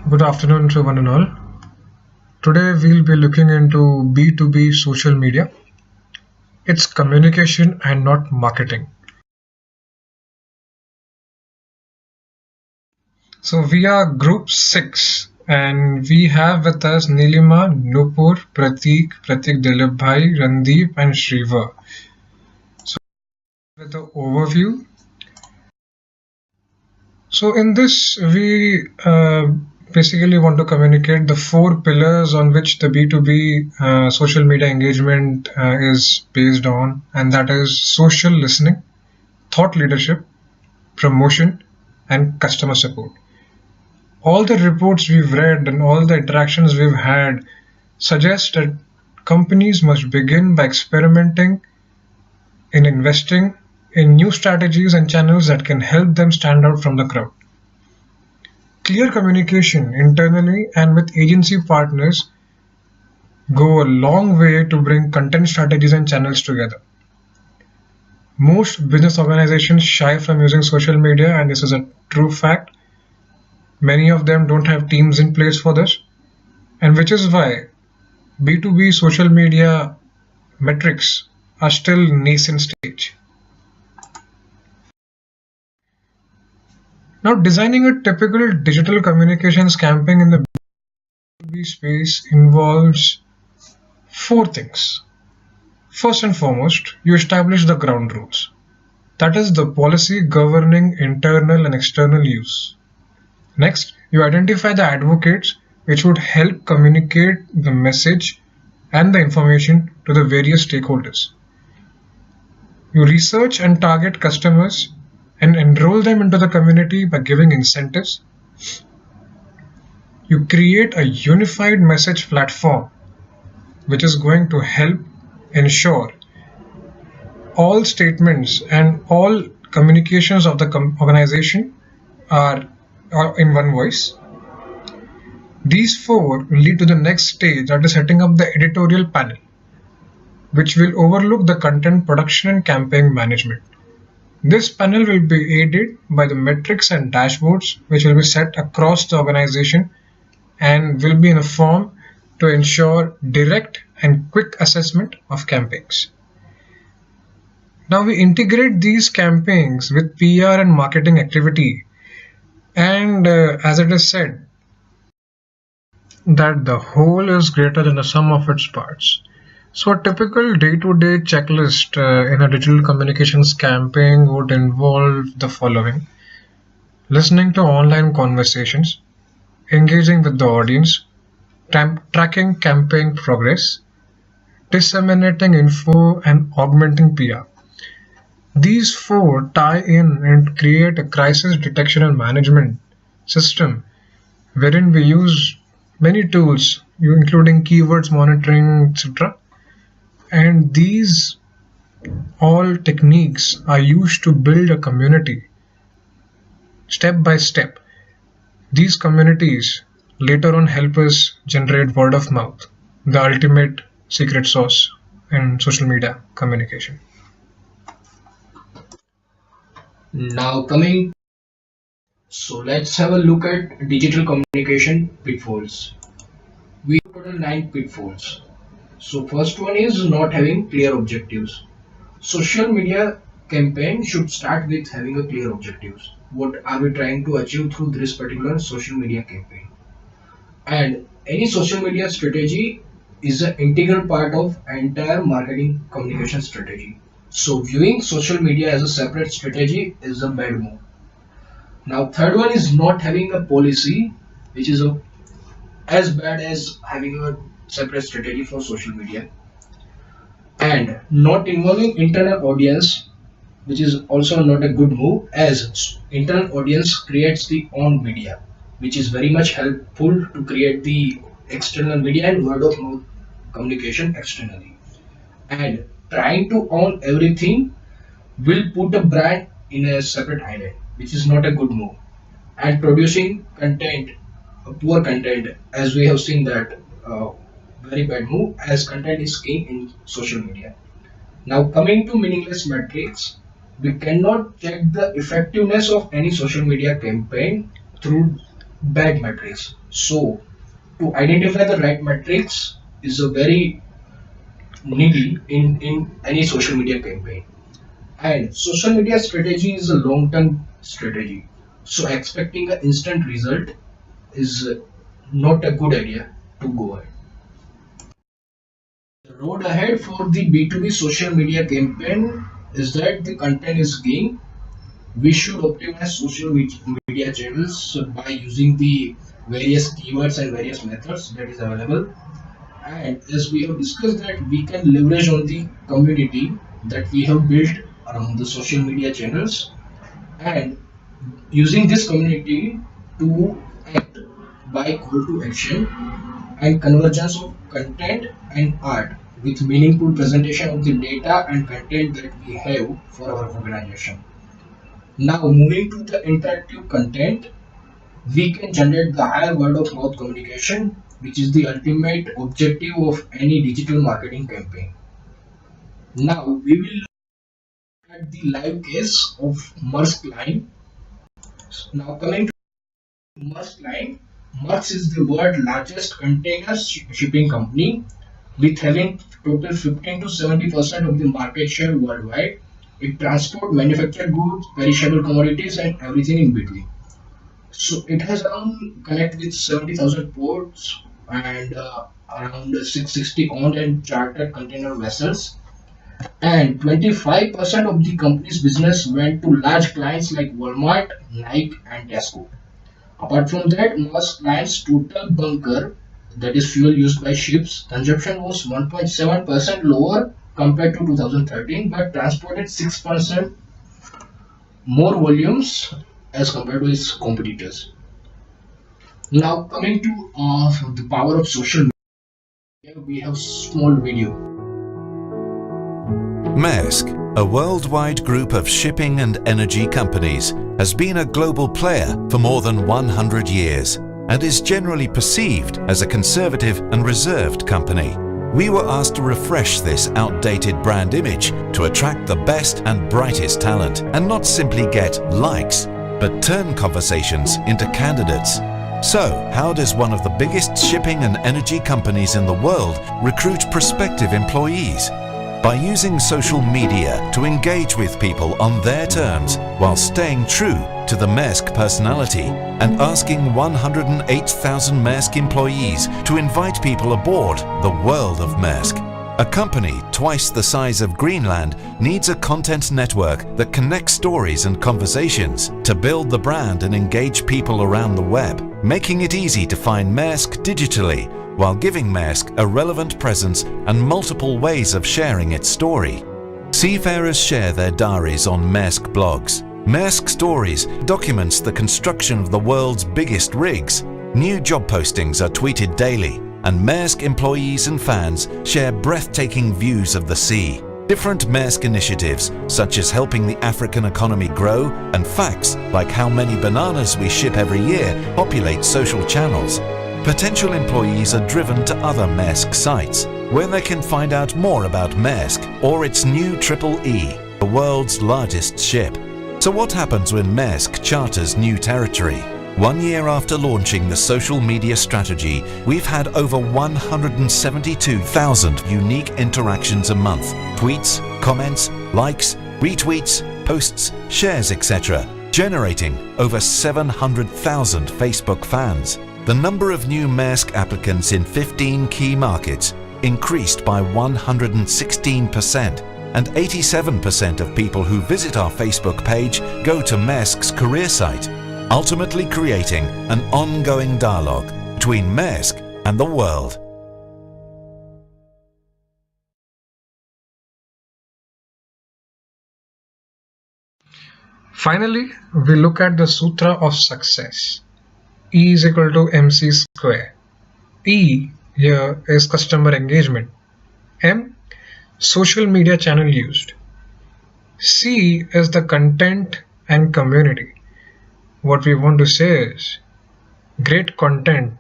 Good afternoon to one and all. Today we'll be looking into B2B social media. It's communication and not marketing. So we are group 6 and we have with us Nilima, Nupur, Pratik Dilip Bhai, Randeep and Shriva. So with the overview. So in this we basically want to communicate the 4 pillars on which the B2B social media engagement is based on, and that is social listening, thought leadership, promotion, and customer support. All the reports we've read and all the interactions we've had suggest that companies must begin by experimenting in investing in new strategies and channels that can help them stand out from the crowd. Clear communication internally and with agency partners go a long way to bring content strategies and channels together. Most business organizations shy from using social media, and this is a true fact. Many of them don't have teams in place for this, and which is why B2B social media metrics are still nascent stage. Now, designing a typical digital communications campaign in the B2B space involves 4 things. First and foremost, you establish the ground rules. That is the policy governing internal and external use. Next, you identify the advocates which would help communicate the message and the information to the various stakeholders. You research and target customers and enroll them into the community by giving incentives. You create a unified message platform which is going to help ensure all statements and all communications of the organization are in one voice. These 4 will lead to the next stage, that is setting up the editorial panel, which will overlook the content production and campaign management. This panel will be aided by the metrics and dashboards which will be set across the organization and will be in a form to ensure direct and quick assessment of campaigns. Now we integrate these campaigns with PR and marketing activity, and as it is said that the whole is greater than the sum of its parts. So a typical day-to-day checklist in a digital communications campaign would involve the following: listening to online conversations, engaging with the audience, tracking campaign progress, disseminating info, and augmenting PR. These 4 tie in and create a crisis detection and management system wherein we use many tools, including keywords monitoring, etc. And these all techniques are used to build a community step by step. These communities later on help us generate word of mouth, the ultimate secret sauce in social media communication. Now coming, so let's have a look at digital communication pitfalls. We have total 9 pitfalls. So first one is not having clear objectives. Social media campaign should start with having a clear objectives. What are we trying to achieve through this particular social media campaign? And any social media strategy is an integral part of entire marketing communication strategy. So viewing social media as a separate strategy is a bad move. Now third one is not having a policy, which is as bad as having a separate strategy for social media, and not involving internal audience, which is also not a good move, as internal audience creates the own media, which is very much helpful to create the external media and word of mouth communication externally. And trying to own everything will put a brand in a separate island, which is not a good move. And producing content, poor content, as we have seen that very bad move, as content is king in social media. Now coming to meaningless metrics, we cannot check the effectiveness of any social media campaign through bad metrics. So to identify the right metrics is a very needy in any social media campaign. And social media strategy is a long-term strategy. So expecting an instant result is not a good idea to go ahead. The road ahead for the B2B social media campaign is that the content is king. We should optimize social media channels by using the various keywords and various methods that is available. And as we have discussed that we can leverage on the community that we have built around the social media channels, and using this community to act by call to action and convergence of content and art with meaningful presentation of the data and content that we have for our organization. Now moving to the interactive content, we can generate the higher word of mouth communication, which is the ultimate objective of any digital marketing campaign. Now we will look at the live case of Maersk Line. Now coming to Maersk Line, Maersk is the world's largest container shipping company with having total 15 to 70% of the market share worldwide. It transports manufactured goods, perishable commodities, and everything in between. So it has around connect with 70,000 ports and around 660 owned and chartered container vessels. And 25% of the company's business went to large clients like Walmart, Nike, and Tesco. Apart from that, most clients' total bunker, that is fuel used by ships, consumption was 1.7% lower compared to 2013, but transported 6% more volumes as compared to its competitors. Now coming to the power of social media, we have small video. Maersk, a worldwide group of shipping and energy companies, has been a global player for more than 100 years and is generally perceived as a conservative and reserved company. We were asked to refresh this outdated brand image to attract the best and brightest talent and not simply get likes, but turn conversations into candidates. So, how does one of the biggest shipping and energy companies in the world recruit prospective employees? By using social media to engage with people on their terms while staying true to the Maersk personality and asking 108,000 Maersk employees to invite people aboard the world of Maersk. A company twice the size of Greenland needs a content network that connects stories and conversations to build the brand and engage people around the web, making it easy to find Maersk digitally while giving Maersk a relevant presence and multiple ways of sharing its story. Seafarers share their diaries on Maersk blogs. Maersk Stories documents the construction of the world's biggest rigs. New job postings are tweeted daily, and Maersk employees and fans share breathtaking views of the sea. Different Maersk initiatives, such as helping the African economy grow, and facts like how many bananas we ship every year, populate social channels. Potential employees are driven to other Maersk sites, where they can find out more about Maersk or its new Triple E, the world's largest ship. So what happens when Maersk charters new territory? 1 year after launching the social media strategy, we've had over 172,000 unique interactions a month. Tweets, comments, likes, retweets, posts, shares, etc., generating over 700,000 Facebook fans. The number of new Maersk applicants in 15 key markets increased by 116%, and 87% of people who visit our Facebook page go to Maersk's career site, ultimately creating an ongoing dialogue between Maersk and the world. Finally, we look at the Sutra of Success. E is equal to MC square. E here is customer engagement. M, social media channel used. C is the content and community. What we want to say is great content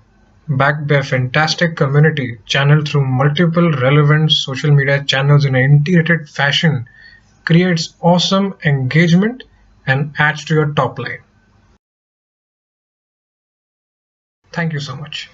backed by a fantastic community channeled through multiple relevant social media channels in an integrated fashion creates awesome engagement and adds to your top line. Thank you so much.